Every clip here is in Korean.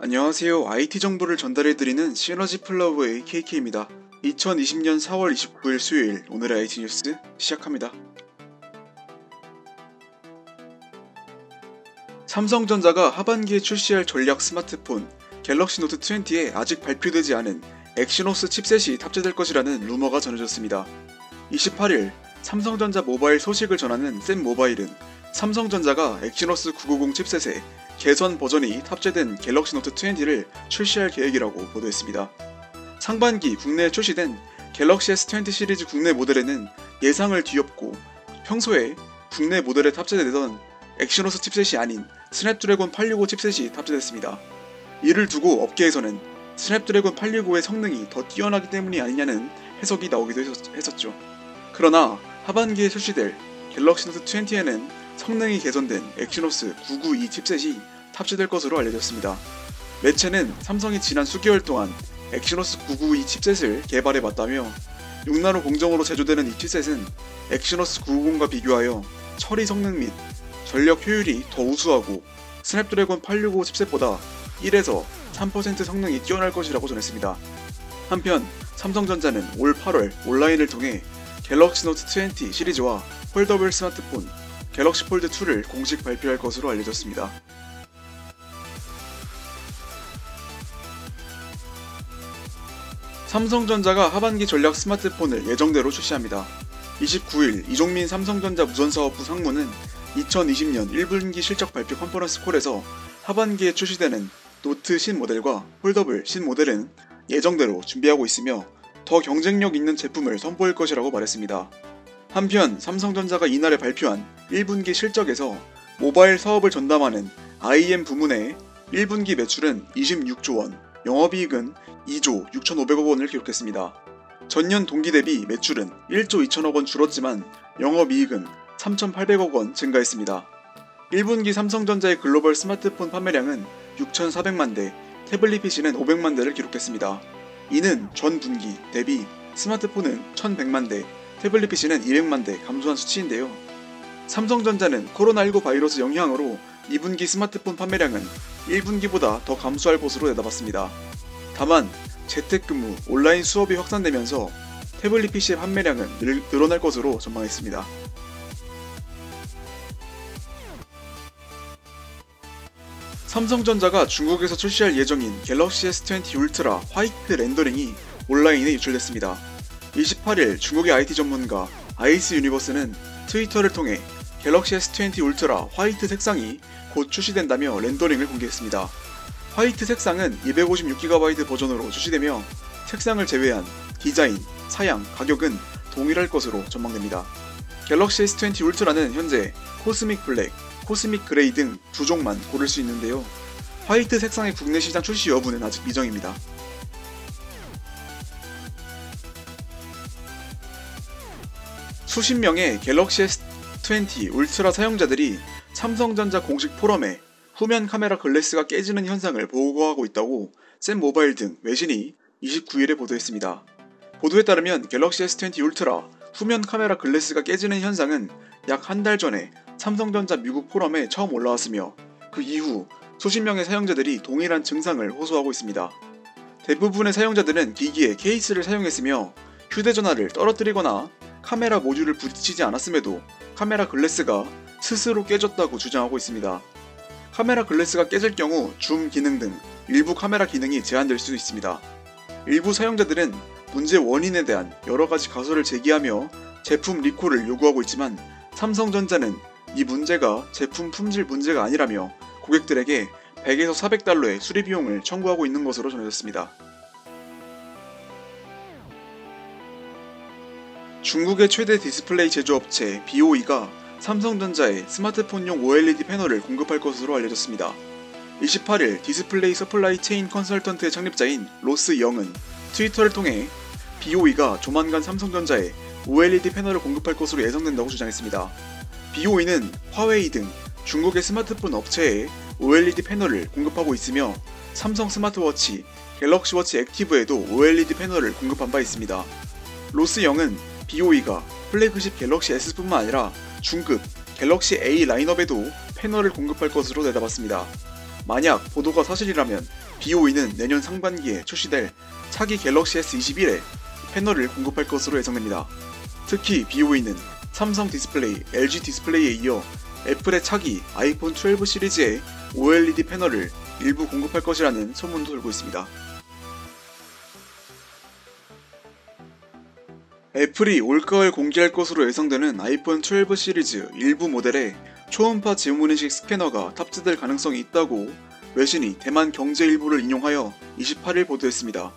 안녕하세요. IT 정보를 전달해드리는 시너지 플러그의 KK입니다. 2020년 4월 29일 수요일 오늘의 IT 뉴스 시작합니다. 삼성전자가 하반기에 출시할 전략 스마트폰 갤럭시 노트 20에 아직 발표되지 않은 엑시노스 칩셋이 탑재될 것이라는 루머가 전해졌습니다. 28일 삼성전자 모바일 소식을 전하는 샘모바일은 삼성전자가 엑시노스 990 칩셋에 개선 버전이 탑재된 갤럭시 노트 20를 출시할 계획이라고 보도했습니다. 상반기 국내에 출시된 갤럭시 S20 시리즈 국내 모델에는 예상을 뒤엎고 평소에 국내 모델에 탑재되던 엑시노스 칩셋이 아닌 스냅드래곤 865 칩셋이 탑재됐습니다. 이를 두고 업계에서는 스냅드래곤 865의 성능이 더 뛰어나기 때문이 아니냐는 해석이 나오기도 했었죠. 그러나 하반기에 출시될 갤럭시 노트 20에는 성능이 개선된 엑시노스 992 칩셋이 탑재될 것으로 알려졌습니다. 매체는 삼성이 지난 수개월 동안 엑시노스 992 칩셋을 개발해봤다며 6나노 공정으로 제조되는 이 칩셋은 엑시노스 990과 비교하여 처리 성능 및 전력 효율이 더 우수하고 스냅드래곤 865 칩셋보다 1에서 3% 성능이 뛰어날 것이라고 전했습니다. 한편 삼성전자는 올 8월 온라인을 통해 갤럭시 노트 20 시리즈와 폴더블 스마트폰 갤럭시 폴드 2를 공식 발표할 것으로 알려졌습니다. 삼성전자가 하반기 전략 스마트폰을 예정대로 출시합니다. 29일 이종민 삼성전자 무전사업부 상무는 2020년 1분기 실적 발표 컨퍼런스 콜에서 하반기에 출시되는 노트 신모델과 폴더블 신모델은 예정대로 준비하고 있으며 더 경쟁력 있는 제품을 선보일 것이라고 말했습니다. 한편 삼성전자가 이날에 발표한 1분기 실적에서 모바일 사업을 전담하는 IM 부문의 1분기 매출은 26조 원, 영업이익은 2조 6,500억 원을 기록했습니다. 전년 동기 대비 매출은 1조 2천억 원 줄었지만 영업이익은 3,800억 원 증가했습니다. 1분기 삼성전자의 글로벌 스마트폰 판매량은 6,400만 대, 태블릿 PC는 500만 대를 기록했습니다. 이는 전 분기 대비 스마트폰은 1,100만 대, 태블릿 PC는 200만 대 감소한 수치인데요. 삼성전자는 코로나19 바이러스 영향으로 2분기 스마트폰 판매량은 1분기보다 더 감소할 것으로 내다봤습니다. 다만 재택근무, 온라인 수업이 확산되면서 태블릿 PC의 판매량은 늘어날 것으로 전망했습니다. 삼성전자가 중국에서 출시할 예정인 갤럭시 S20 울트라 화이트 렌더링이 온라인에 유출됐습니다. 28일 중국의 IT 전문가 아이스 유니버스는 트위터를 통해 갤럭시 S20 울트라 화이트 색상이 곧 출시된다며 렌더링을 공개했습니다. 화이트 색상은 256GB 버전으로 출시되며 색상을 제외한 디자인, 사양, 가격은 동일할 것으로 전망됩니다. 갤럭시 S20 울트라는 현재 코스믹 블랙, 코스믹 그레이 등 두 종만 고를 수 있는데요. 화이트 색상의 국내 시장 출시 여부는 아직 미정입니다. 수십 명의 갤럭시 S20 울트라 사용자들이 삼성전자 공식 포럼에 후면 카메라 글래스가 깨지는 현상을 보고하고 있다고 샘모바일 등 외신이 29일에 보도했습니다. 보도에 따르면 갤럭시 S20 울트라 후면 카메라 글래스가 깨지는 현상은 약 한 달 전에 삼성전자 미국 포럼에 처음 올라왔으며 그 이후 수십 명의 사용자들이 동일한 증상을 호소하고 있습니다. 대부분의 사용자들은 기기에 케이스를 사용했으며 휴대전화를 떨어뜨리거나 카메라 모듈을 부딪히지 않았음에도 카메라 글래스가 스스로 깨졌다고 주장하고 있습니다. 카메라 글래스가 깨질 경우 줌 기능 등 일부 카메라 기능이 제한될 수 있습니다. 일부 사용자들은 문제 원인에 대한 여러가지 가설을 제기하며 제품 리콜을 요구하고 있지만 삼성전자는 이 문제가 제품 품질 문제가 아니라며 고객들에게 100에서 400달러의 수리 비용을 청구하고 있는 것으로 전해졌습니다. 중국의 최대 디스플레이 제조업체 BOE가 삼성전자에 스마트폰용 OLED 패널을 공급할 것으로 알려졌습니다. 28일 디스플레이 서플라이 체인 컨설턴트의 창립자인 로스 영은 트위터를 통해 BOE가 조만간 삼성전자에 OLED 패널을 공급할 것으로 예상된다고 주장했습니다. BOE는 화웨이 등 중국의 스마트폰 업체에 OLED 패널을 공급하고 있으며 삼성 스마트워치, 갤럭시 워치 액티브에도 OLED 패널을 공급한 바 있습니다. 로스 영은 BOE가 플래그십 갤럭시 S뿐만 아니라 중급 갤럭시 A 라인업에도 패널을 공급할 것으로 내다봤습니다. 만약 보도가 사실이라면 BOE는 내년 상반기에 출시될 차기 갤럭시 S21에 패널을 공급할 것으로 예상됩니다. 특히 BOE는 삼성 디스플레이, LG 디스플레이에 이어 애플의 차기 아이폰 12 시리즈의 OLED 패널을 일부 공급할 것이라는 소문도 돌고 있습니다. 애플이 올가을 공개할 것으로 예상되는 아이폰 12 시리즈 일부 모델에 초음파 지문인식 스캐너가 탑재될 가능성이 있다고 외신이 대만 경제일보를 인용하여 28일 보도했습니다.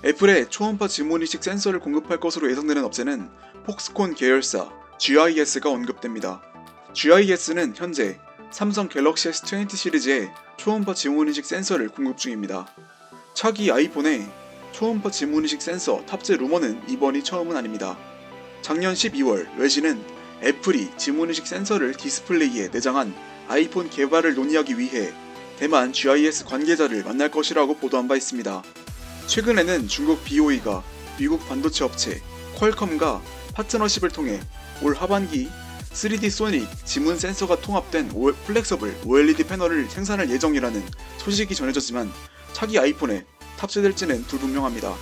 애플의 초음파 지문인식 센서를 공급할 것으로 예상되는 업체는 폭스콘 계열사 GIS가 언급됩니다. GIS는 현재 삼성 갤럭시 S20 시리즈의 초음파 지문인식 센서를 공급 중입니다. 차기 아이폰에 초음파 지문인식 센서 탑재 루머는 이번이 처음은 아닙니다. 작년 12월 외신은 애플이 지문인식 센서를 디스플레이에 내장한 아이폰 개발을 논의하기 위해 대만 GIS 관계자를 만날 것이라고 보도한 바 있습니다. 최근에는 중국 BOE가 미국 반도체 업체 퀄컴과 파트너십을 통해 올 하반기 3D 소닉 지문 센서가 통합된 플렉서블 OLED 패널을 생산할 예정이라는 소식이 전해졌지만 차기 아이폰에 탑재될지는 불분명합니다.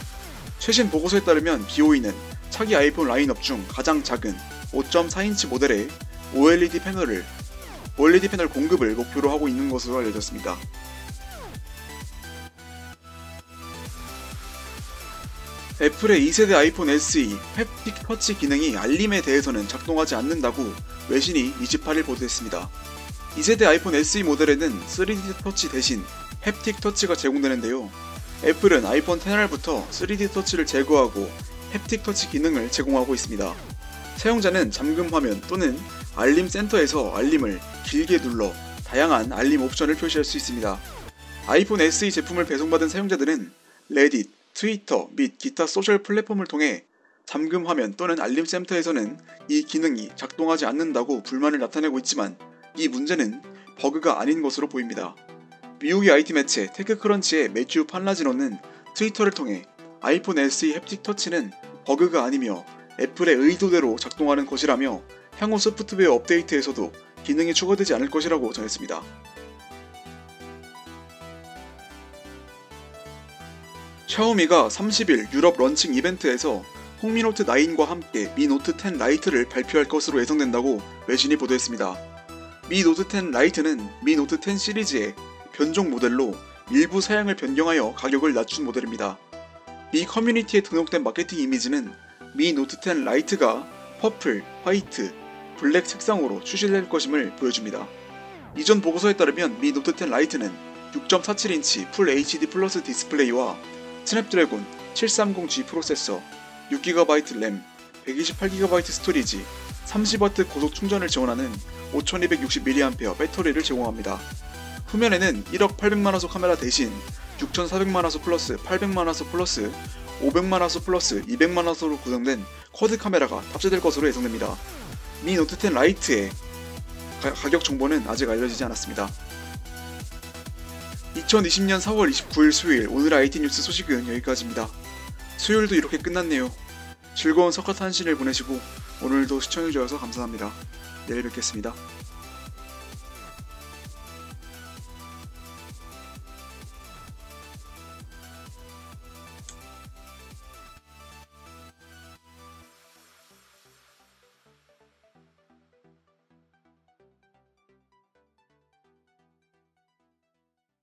최신 보고서에 따르면 BOE는 차기 아이폰 라인업 중 가장 작은 5.4인치 모델의 OLED 패널 공급을 목표로 하고 있는 것으로 알려졌습니다. 애플의 2세대 아이폰 SE 햅틱 터치 기능이 알림에 대해서는 작동하지 않는다고 외신이 28일 보도했습니다. 2세대 아이폰 SE 모델에는 3D 터치 대신 햅틱 터치가 제공되는데요. 애플은 아이폰 10R부터 3D 터치를 제거하고 햅틱 터치 기능을 제공하고 있습니다. 사용자는 잠금 화면 또는 알림 센터에서 알림을 길게 눌러 다양한 알림 옵션을 표시할 수 있습니다. 아이폰 SE 제품을 배송받은 사용자들은 레딧, 트위터 및 기타 소셜 플랫폼을 통해 잠금 화면 또는 알림 센터에서는 이 기능이 작동하지 않는다고 불만을 나타내고 있지만 이 문제는 버그가 아닌 것으로 보입니다. 미국의 IT 매체 테크크런치의 매튜 팔라지노는 트위터를 통해 아이폰 SE 햅틱 터치는 버그가 아니며 애플의 의도대로 작동하는 것이라며 향후 소프트웨어 업데이트에서도 기능이 추가되지 않을 것이라고 전했습니다. 샤오미가 30일 유럽 런칭 이벤트에서 홍미 노트 9과 함께 미 노트 10 라이트를 발표할 것으로 예상된다고 외신이 보도했습니다. 미 노트 10 라이트는 미 노트 10 시리즈의 변종 모델로 일부 사양을 변경하여 가격을 낮춘 모델입니다. 미 커뮤니티에 등록된 마케팅 이미지는 미 노트 10 라이트가 퍼플, 화이트, 블랙 색상으로 출시될 것임을 보여줍니다. 이전 보고서에 따르면 미 노트 10 라이트는 6.47인치 풀 HD 플러스 디스플레이와 스냅드래곤 730G 프로세서, 6GB 램, 128GB 스토리지, 30W 고속 충전을 지원하는 5260mAh 배터리를 제공합니다. 후면에는 1억 800만화소 카메라 대신 6400만화소 플러스 800만화소 플러스 500만화소 플러스 200만화소로 구성된 쿼드 카메라가 탑재될 것으로 예상됩니다. 미 노트 10 라이트의 가격 정보는 아직 알려지지 않았습니다. 2020년 4월 29일 수요일 오늘 IT 뉴스 소식은 여기까지입니다. 수요일도 이렇게 끝났네요. 즐거운 석가탄신일 보내시고 오늘도 시청해주셔서 감사합니다. 내일 뵙겠습니다.